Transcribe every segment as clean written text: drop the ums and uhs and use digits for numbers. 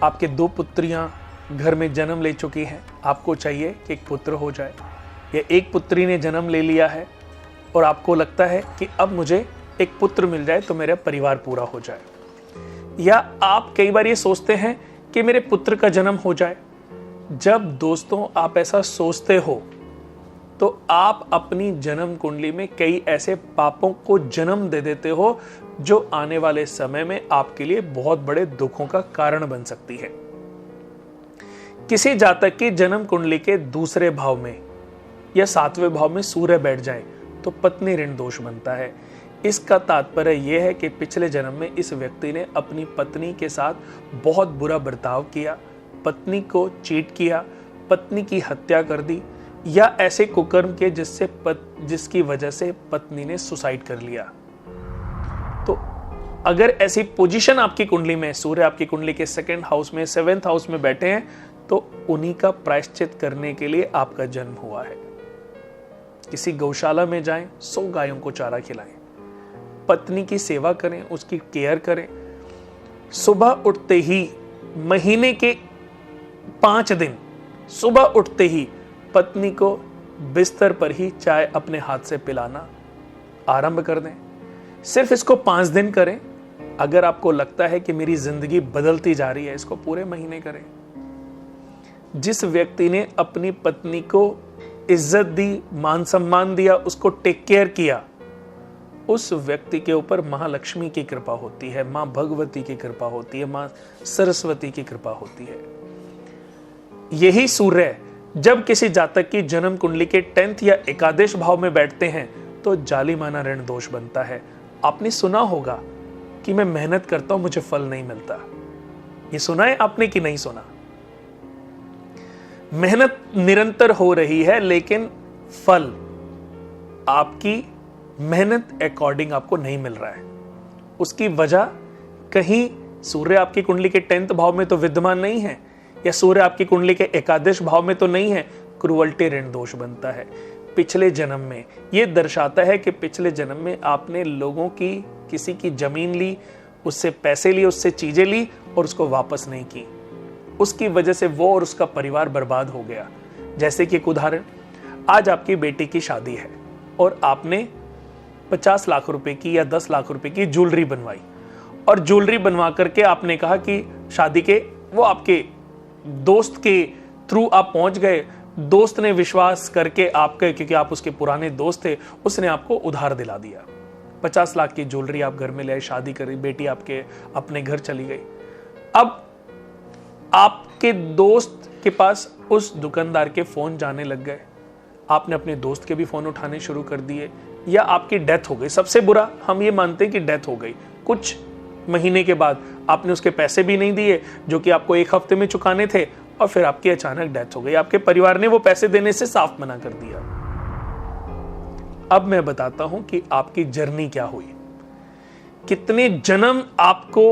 आपके 2 पुत्रियां घर में जन्म ले चुकी हैं, आपको चाहिए कि एक पुत्र हो जाए, या एक पुत्री ने जन्म ले लिया है और आपको लगता है कि अब मुझे एक पुत्र मिल जाए तो मेरा परिवार पूरा हो जाए, या आप कई बार ये सोचते हैं कि मेरे पुत्र का जन्म हो जाए। जब दोस्तों आप ऐसा सोचते हो तो आप अपनी जन्म कुंडली में कई ऐसे पापों को जन्म दे देते हो जो आने वाले समय में आपके लिए बहुत बड़े दुखों का कारण बन सकती है। किसी जातक की जन्म कुंडली के दूसरे भाव में या 7वें भाव में सूर्य बैठ जाए तो पत्नी ऋण दोष बनता है। इसका तात्पर्य यह है कि पिछले जन्म में इस व्यक्ति ने अपनी पत्नी के साथ बहुत बुरा बर्ताव किया, पत्नी को चीट किया, पत्नी की हत्या कर दी, या ऐसे कुकर्म के जिसकी वजह से पत्नी ने सुसाइड कर लिया। तो अगर ऐसी पोजीशन आपकी कुंडली में, सूर्य आपकी कुंडली के 2nd हाउस में, 7th हाउस में बैठे हैं, तो उन्हीं का प्रायश्चित करने के लिए आपका जन्म हुआ है। किसी गौशाला में जाएं, 100 गायों को चारा खिलाएं, पत्नी की सेवा करें, उसकी केयर करें। सुबह उठते ही, महीने के 5 दिन सुबह उठते ही पत्नी को बिस्तर पर ही चाय अपने हाथ से पिलाना आरंभ कर दें। सिर्फ इसको 5 दिन करें। अगर आपको लगता है कि मेरी जिंदगी बदलती जा रही है, इसको पूरे महीने करें। जिस व्यक्ति ने अपनी पत्नी को इज्जत दी, मान सम्मान दिया, उसको टेक केयर किया, उस व्यक्ति के ऊपर महालक्ष्मी की कृपा होती है, मां भगवती की कृपा होती है, मां सरस्वती की कृपा होती है। यही सूर्य जब किसी जातक की जन्म कुंडली के 10th या एकादश भाव में बैठते हैं तो जालिमाना ऋण दोष बनता है। आपने सुना होगा कि मैं मेहनत करता हूं, मुझे फल नहीं मिलता। ये सुना है आपने कि नहीं सुना? मेहनत निरंतर हो रही है लेकिन फल आपकी मेहनत अकॉर्डिंग आपको नहीं मिल रहा है। उसकी वजह कहीं सूर्य आपकी कुंडली के 10th भाव में तो विद्यमान नहीं है, या सूर्य आपकी कुंडली के एकादश भाव में तो नहीं है। क्रुअल्टी ऋण दोष बनता है पिछले जन्म में। यह दर्शाता है कि पिछले जन्म में आपने लोगों की, किसी की जमीन ली, उससे पैसे लिए, उससे चीजें ली और उसको वापस नहीं की। उसकी वजह से वो और उसका परिवार बर्बाद हो गया। जैसे कि एक उदाहरण, आज आपकी बेटी की शादी है और आपने 50 लाख रुपए की या 10 लाख रुपए की ज्वेलरी बनवाई, और ज्वेलरी बनवा करके आपने कहा कि शादी के, वो आपके दोस्त के थ्रू आप पहुंच गए। दोस्त ने विश्वास करके आपके, क्योंकि आप उसके पुराने दोस्त थे, उसने आपको उधार दिला दिया। 50 लाख की ज्वेलरी आप घर में ले आए, शादी करी, बेटी आपके अपने घर चली गई। अब आपके दोस्त के पास उस दुकानदार के फोन जाने लग गए, आपने अपने दोस्त के भी फोन उठाने शुरू कर दिए, या आपकी डेथ हो गई। सबसे बुरा हम ये मानते हैं कि डेथ हो गई। कुछ महीने के बाद आपने उसके पैसे भी नहीं दिए जो कि आपको 1 हफ्ते में चुकाने थे, और फिर आपकी अचानक डेथ हो गई। आपके परिवार ने वो पैसे देने से साफ मना कर दिया। अब मैं बताता हूं कि आपकी जर्नी क्या हुई, कितने जन्म आपको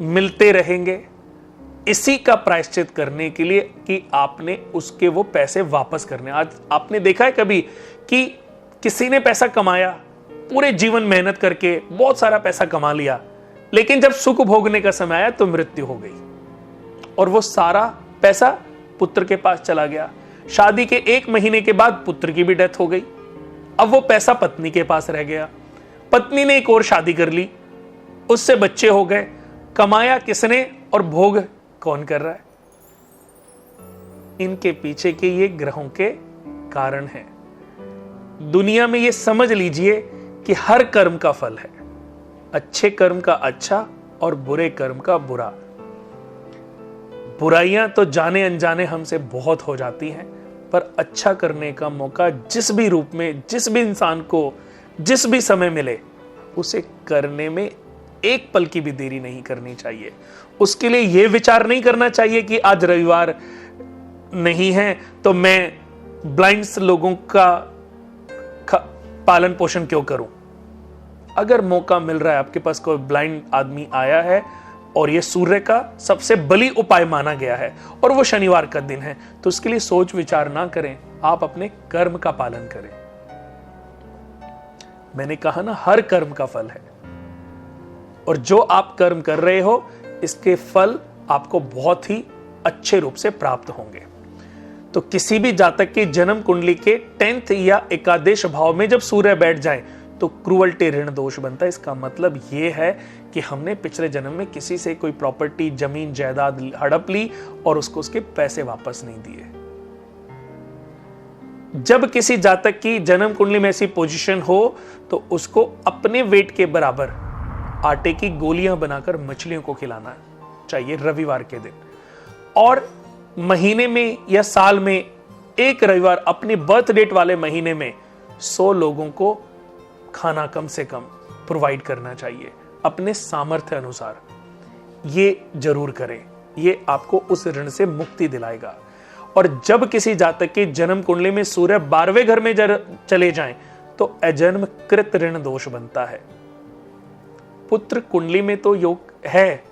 मिलते रहेंगे इसी का प्रायश्चित करने के लिए कि आपने उसके वो पैसे वापस करने। आज आपने देखा है कभी कि किसी ने पैसा कमाया, पूरे जीवन मेहनत करके बहुत सारा पैसा कमा लिया, लेकिन जब सुख भोगने का समय आया तो मृत्यु हो गई और वो सारा पैसा पुत्र के पास चला गया। शादी के 1 महीने के बाद पुत्र की भी डेथ हो गई। अब वो पैसा पत्नी के पास रह गया। पत्नी ने एक और शादी कर ली, उससे बच्चे हो गए। कमाया किसने और भोग कौन कर रहा है? इनके पीछे के ये ग्रहों के कारण हैं। दुनिया में ये समझ लीजिए कि हर कर्म का फल है, अच्छे कर्म का अच्छा और बुरे कर्म का बुरा। बुराइयां तो जाने अनजाने हमसे बहुत हो जाती हैं, पर अच्छा करने का मौका जिस भी रूप में, जिस भी इंसान को जिस भी समय मिले, उसे करने में एक पल की भी देरी नहीं करनी चाहिए। उसके लिए यह विचार नहीं करना चाहिए कि आज रविवार नहीं है तो मैं ब्लाइंड्स लोगों का पालन पोषण क्यों करूं। अगर मौका मिल रहा है, आपके पास कोई ब्लाइंड आदमी आया है और यह सूर्य का सबसे बली उपाय माना गया है और वो शनिवार का दिन है, तो उसके लिए सोच विचार ना करें, आप अपने कर्म का पालन करें। मैंने कहा ना, हर कर्म का फल है, और जो आप कर्म कर रहे हो इसके फल आपको बहुत ही अच्छे रूप से प्राप्त होंगे। तो किसी भी जातक की जन्म कुंडली के 10th या एकादश भाव में जब सूर्य बैठ जाए तो क्रूअल्टी ऋण दोष बनता है। इसका मतलब यह है कि हमने पिछले जन्म में किसी से कोई प्रॉपर्टी, जमीन जायदाद हड़प ली और उसको उसके पैसे वापस नहीं दिए। जब किसी जातक की जन्म कुंडली में ऐसी पोजीशन हो तो उसको अपने वेट के बराबर आटे की गोलियां बनाकर मछलियों को खिलाना चाहिए रविवार के दिन, और महीने में या साल में एक रविवार अपनी बर्थ डेट वाले महीने में 100 लोगों को खाना कम से कम प्रोवाइड करना चाहिए अपने सामर्थ्य अनुसार। ये जरूर करें, ये आपको उस ऋण से मुक्ति दिलाएगा। और जब किसी जातक की जन्म कुंडली में सूर्य 12वें घर में चले जाएं तो अजन्म कृत ऋण दोष बनता है। पुत्र कुंडली में तो योग है,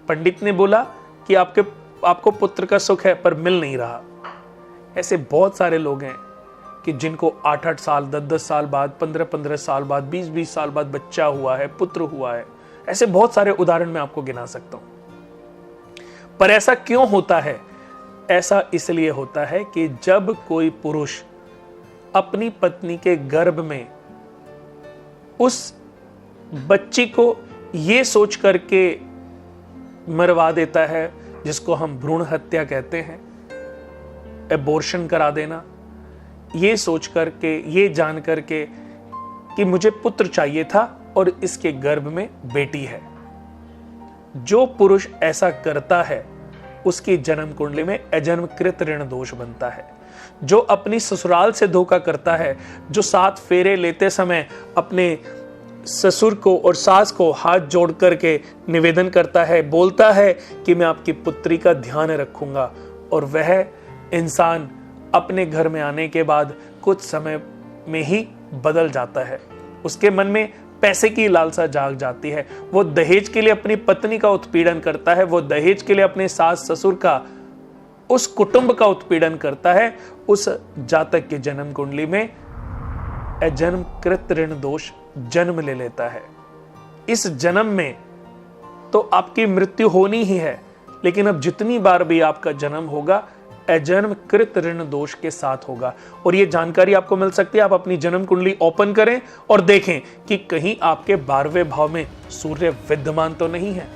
पंडित ने बोला कि आपको पुत्र का सुख है पर मिल नहीं रहा। ऐसे बहुत सारे लोग हैं कि जिनको 8-8 साल, 10-10 साल बाद, 15-15 साल बाद, 20-20 साल बाद बच्चा हुआ है, पुत्र हुआ है। ऐसे बहुत सारे उदाहरण मैं आपको गिना सकता हूं। पर ऐसा क्यों होता है? ऐसा इसलिए होता है कि जब कोई पुरुष अपनी पत्नी के गर्भ में उस बच्ची को ये सोच करके मरवा देता है, जिसको हम भ्रूण हत्या कहते हैं, एबॉर्शन करा देना, ये सोच करके, ये जान करके कि मुझे पुत्र चाहिए था और इसके गर्भ में बेटी है। जो पुरुष ऐसा करता है उसकी जन्म कुंडली में अजन्म कृत ऋण दोष बनता है। जो अपनी ससुराल से धोखा करता है, जो 7 फेरे लेते समय अपने ससुर को और सास को हाथ जोड़ करके निवेदन करता है, बोलता है कि मैं आपकी पुत्री का ध्यान रखूंगा, और वह इंसान अपने घर में आने के बाद कुछ समय में ही बदल जाता है। उसके मन में पैसे की लालसा जाग जाती है। वो दहेज के लिए अपनी पत्नी का उत्पीड़न करता है, वो दहेज के लिए अपने सास ससुर का, उस कुटुंब का उत्पीड़न करता है। उस जातक की जन्म कुंडली में अजन्म कृत ऋण दोष जन्म ले लेता है। इस जन्म में तो आपकी मृत्यु होनी ही है, लेकिन अब जितनी बार भी आपका जन्म होगा अजन्म कृत ऋण दोष के साथ होगा। और यह जानकारी आपको मिल सकती है, आप अपनी जन्म कुंडली ओपन करें और देखें कि कहीं आपके 12वें भाव में सूर्य विद्यमान तो नहीं है।